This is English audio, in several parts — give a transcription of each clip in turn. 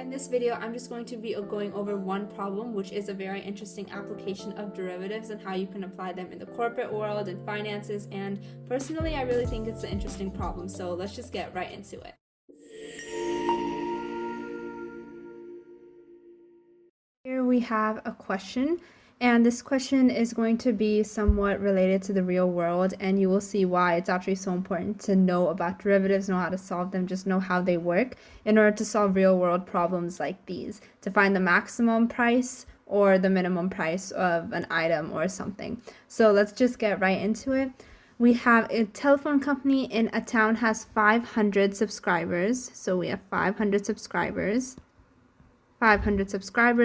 In this video, I'm just going to be going over one problem, which is a very interesting application of derivatives and how you can apply them in the corporate world and finances. And personally, I really think it's an interesting problem. So let's just get right into it. Here we have a question, and this question is going to be somewhat related to the real world, and you will see why it's actually so important to know about derivatives, know how to solve them, just know how they work in order to solve real world problems like these, to find the maximum price or the minimum price of an item or something. So let's just get right into it. We have a telephone company in a town has 500 subscribers. So we have 500 subscribers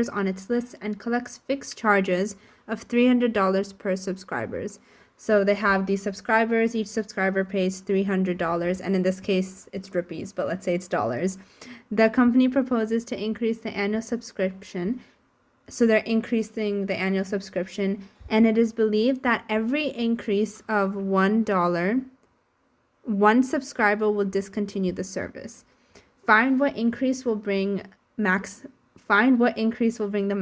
on its list and collects fixed charges of $300 per subscribers. So they have these subscribers, each subscriber pays $300, and in this case it's rupees, but let's say it's dollars. The company proposes to increase the annual subscription. So they're increasing the annual subscription, and it is believed that every increase of $1, one subscriber will discontinue the service. Find what increase will bring the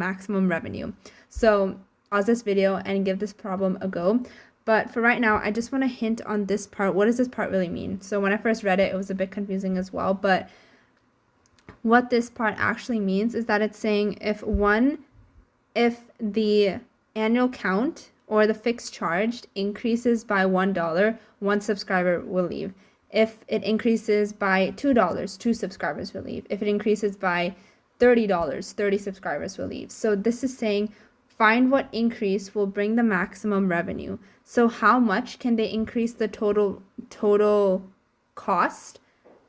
maximum revenue. So pause this video and give this problem a go. But for right now, I just want to hint on this part. What does this part really mean? So when I first read it, it was a bit confusing as well. But what this part actually means is that it's saying if the annual count or the fixed charge increases by $1, one subscriber will leave. If it increases by $2, two subscribers will leave. If it increases by $30, 30 subscribers will leave. So this is saying find what increase will bring the maximum revenue. So how much can they increase the total cost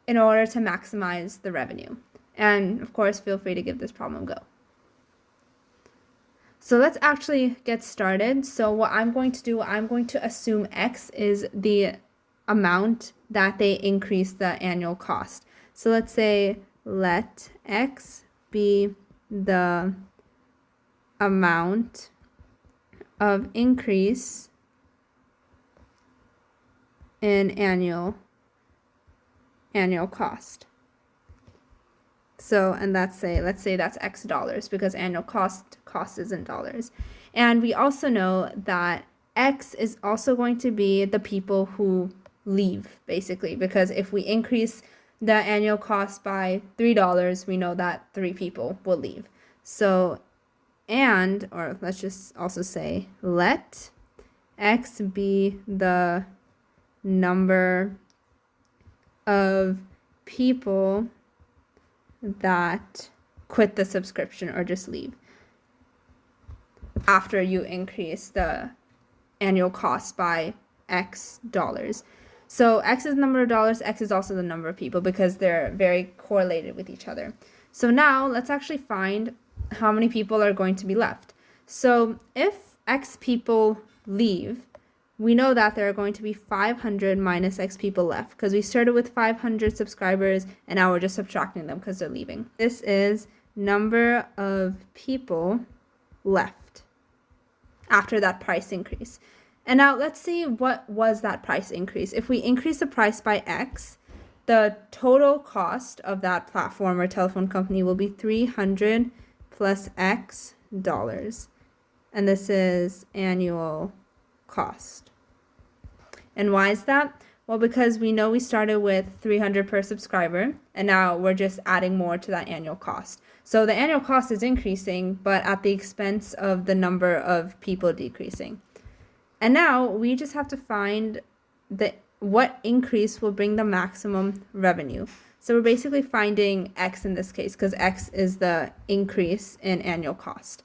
in order to maximize the revenue? And of course, feel free to give this problem a go. So let's actually get started. So what I'm going to do, I'm going to assume X is the amount that they increase the annual cost. So let's say let X be the amount of increase in annual cost. So, and let's say that's X dollars, because annual cost is in dollars. And we also know that X is also going to be the people who leave, basically, because if we increase the annual cost by $3, we know that 3 people will leave. So, or let's just also say, let X be the number of people that quit the subscription or just leave after you increase the annual cost by X dollars. So X is the number of dollars, X is also the number of people, because they're very correlated with each other. So now let's actually find how many people are going to be left. So if X people leave, we know that there are going to be 500 minus X people left, because we started with 500 subscribers and now we're just subtracting them because they're leaving. This is number of people left after that price increase. And now let's see what was that price increase. If we increase the price by X, the total cost of that platform or telephone company will be 300 plus X dollars. And this is annual cost. And why is that? Well, because we know we started with 300 per subscriber, and now we're just adding more to that annual cost. So the annual cost is increasing, but at the expense of the number of people decreasing. And now we just have to find what increase will bring the maximum revenue. So we're basically finding X in this case, because X is the increase in annual cost.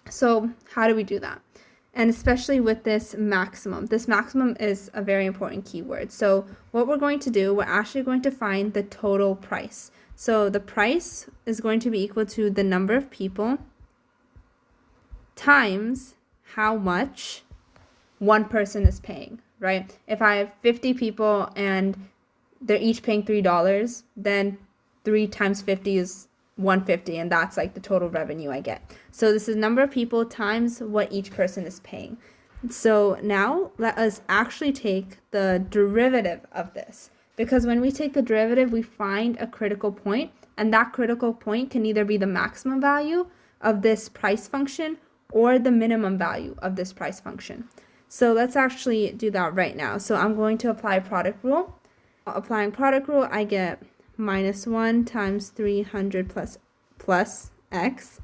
So how do we do that? And especially with this maximum is a very important keyword. So what we're going to do, we're actually going to find the total price. So the price is going to be equal to the number of people times how much one person is paying, right? If I have 50 people and they're each paying $3, then 3 times 50 is 150, and that's like the total revenue I get. So this is number of people times what each person is paying. So now let us actually take the derivative of this, because when we take the derivative, we find a critical point and that critical point can either be the maximum value of this price function or the minimum value of this price function. So let's actually do that right now. So I'm going to apply product rule. Applying product rule, I get minus 1 times 300 plus x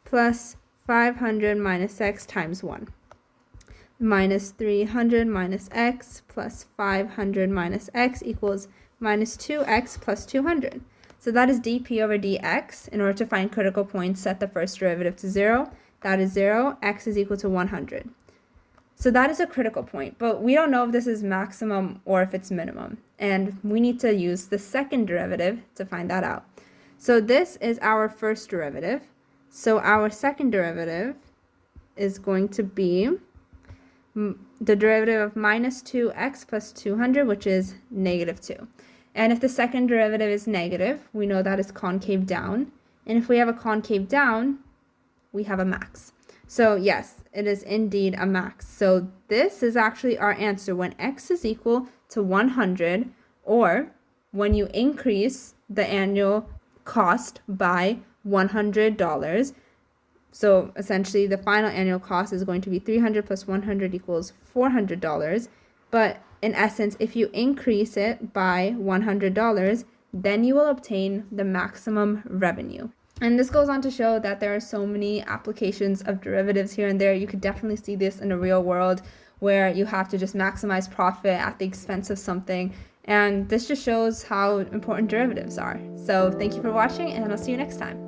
plus 500 minus x times 1. Minus 300 minus x plus 500 minus x equals minus 2x plus 200. So that is dp over dx. In order to find critical points, set the first derivative to 0. That is 0. X is equal to 100. So that is a critical point, but we don't know if this is maximum or if it's minimum. And we need to use the second derivative to find that out. So this is our first derivative. So our second derivative is going to be the derivative of minus 2x plus 200, which is negative 2. And if the second derivative is negative, we know that is concave down. And if we have a concave down, we have a max. So yes, it is indeed a max. So this is actually our answer when x is equal to 100, or when you increase the annual cost by $100. So essentially the final annual cost is going to be 300 plus 100 equals $400. But in essence, if you increase it by $100, then you will obtain the maximum revenue. And this goes on to show that there are so many applications of derivatives here and there. You could definitely see this in the real world where you have to just maximize profit at the expense of something. And this just shows how important derivatives are. So thank you for watching, and I'll see you next time.